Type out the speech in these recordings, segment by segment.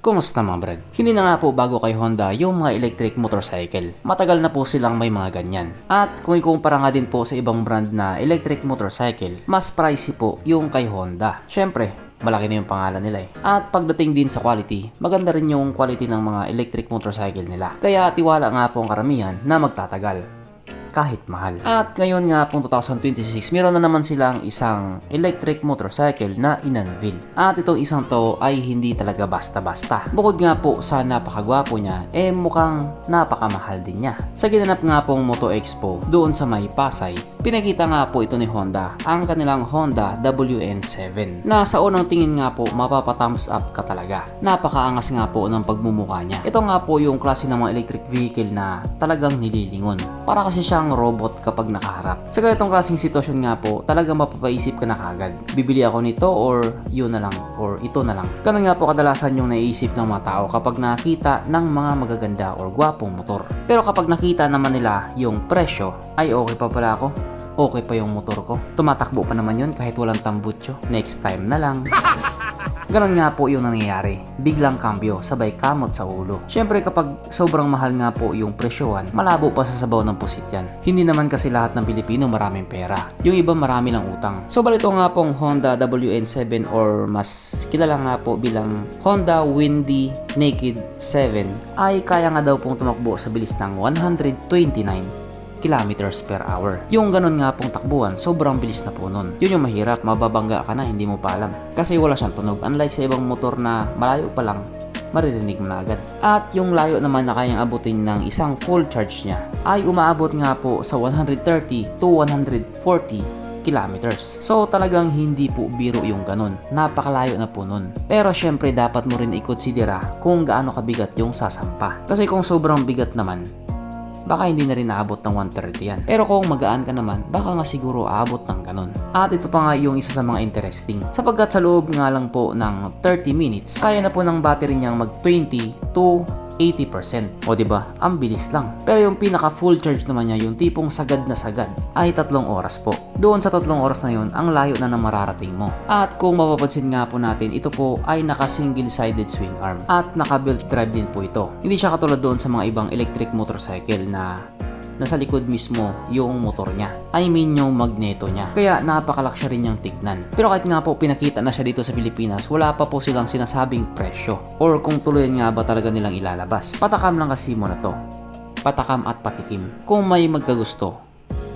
Kumusta mga brad? Hindi na nga po bago kay Honda yung mga electric motorcycle. Matagal na po silang may mga ganyan. At kung ikumpara nga din po sa ibang brand na electric motorcycle, mas pricey po yung kay Honda. Syempre, malaki na yung pangalan nila eh. At pagdating din sa quality, maganda rin yung quality ng mga electric motorcycle nila. Kaya tiwala nga po ang karamihan na magtatagal kahit mahal. At ngayon nga pong 2026, meron na naman silang isang electric motorcycle na in-unveil. At itong isang to ay hindi talaga basta-basta. Bukod nga po sa napakagwapo niya, mukhang napakamahal din niya. Sa ginanap nga pong Moto Expo doon sa May Pasay, pinakita nga po ito ni Honda ang kanilang Honda WN7 na sa unang tingin nga po mapapa-thumbs up ka talaga. Napakaangas nga po ng pagmumukha niya. Ito nga po yung klase ng mga electric vehicle na talagang nililingon. Para kasi siyang robot kapag nakaharap. Sa ganitong klaseng sitwasyon nga po, talagang mapapaisip ka na kagad. Bibili ako nito or yun na lang or ito na lang. Ganun nga po kadalasan yung naiisip ng mga tao kapag nakita ng mga magaganda or gwapong motor. Pero kapag nakita naman nila yung presyo, ay okay pa pala ako. Okay pa yung motor ko. Tumatakbo pa naman yun kahit walang tambutso. Next time na lang. Ganon nga po yung nangyayari. Biglang kambyo, sabay kamot sa ulo. Syempre kapag sobrang mahal nga po yung presyohan, malabo pa sa sabaw ng pusit yan. Hindi naman kasi lahat ng Pilipino maraming pera. Yung iba marami lang utang. So balito nga pong Honda WN7 or mas kilala nga po bilang Honda Windy Naked 7 ay kaya nga daw pong tumakbo sa bilis ng 129 kilometers per hour. Yung ganun nga pong takbuhan, sobrang bilis na po nun. Yun yung mahirap, mababangga ka na, hindi mo pa alam. Kasi wala siyang tunog. Unlike sa ibang motor na malayo pa lang, maririnig mo na agad. At yung layo naman na kayang abutin ng isang full charge niya, ay umaabot nga po sa 130 to 140 kilometers. So talagang hindi po biro yung ganun. Napakalayo na po nun. Pero syempre dapat mo rin ikonsidera kung gaano kabigat yung sasampa. Kasi kung sobrang bigat naman, baka hindi na rin naabot ng 130 yan. Pero kung magaan ka naman, baka nga siguro aabot ng ganun. At ito pa nga yung isa sa mga interesting. Sapagkat sa loob nga lang po ng 30 minutes, kaya na po ng battery niyang mag 20 to 80%. O diba? Ang bilis lang. Pero yung pinaka full charge naman niya, yung tipong sagad na sagad, ay 3 oras po. Doon sa 3 oras na yun, ang layo na mararating mo. At kung mapapansin nga po natin, ito po ay naka single sided swing arm. At naka belt drive din po ito. Hindi siya katulad doon sa mga ibang electric motorcycle na nasa likod mismo yung motor niya. I mean yung magneto niya. Kaya napaka-luxury niyang tignan. Pero kahit nga po pinakita na siya dito sa Pilipinas, wala pa po silang sinasabing presyo or kung tuluyan nga ba talaga nilang ilalabas. Patakam lang kasi mo na to. Patakam at patikim. Kung may magkagusto,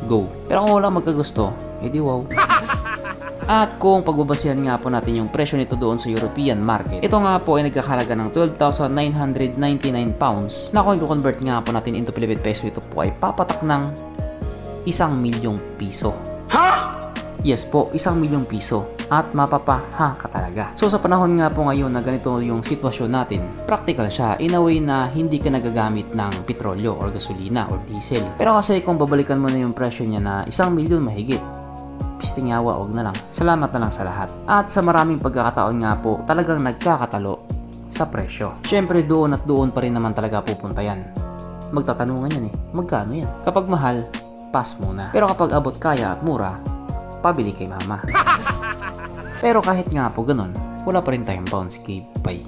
go. Pero kung wala magkagusto, edi wow. At kung pagbabasihan nga po natin yung presyo nito doon sa European market, ito nga po ay nagkakalaga ng 12,999 pounds na kung i-convert nga po natin into Philippine peso, ito po ay papatak ng 1,000,000 piso. Ha? Yes po, 1,000,000 piso. At mapapaha ka talaga. So sa panahon nga po ngayon na ganito yung sitwasyon natin, practical siya in a way na hindi ka nagagamit ng petrolyo or gasolina or diesel. Pero kasi kung babalikan mo na yung presyo niya na 1,000,000 mahigit, pistingawa, wag na lang. Salamat na lang sa lahat. At sa maraming pagkakataon nga po, talagang nagkakatalo sa presyo. Syempre doon at doon pa rin naman talaga pupunta yan. Magtatanungan yan magkano yan? Kapag mahal, pass muna. Pero kapag abot kaya at mura, pabili kay mama. Pero kahit nga po ganun, wala pa rin tayong bounce kay bye.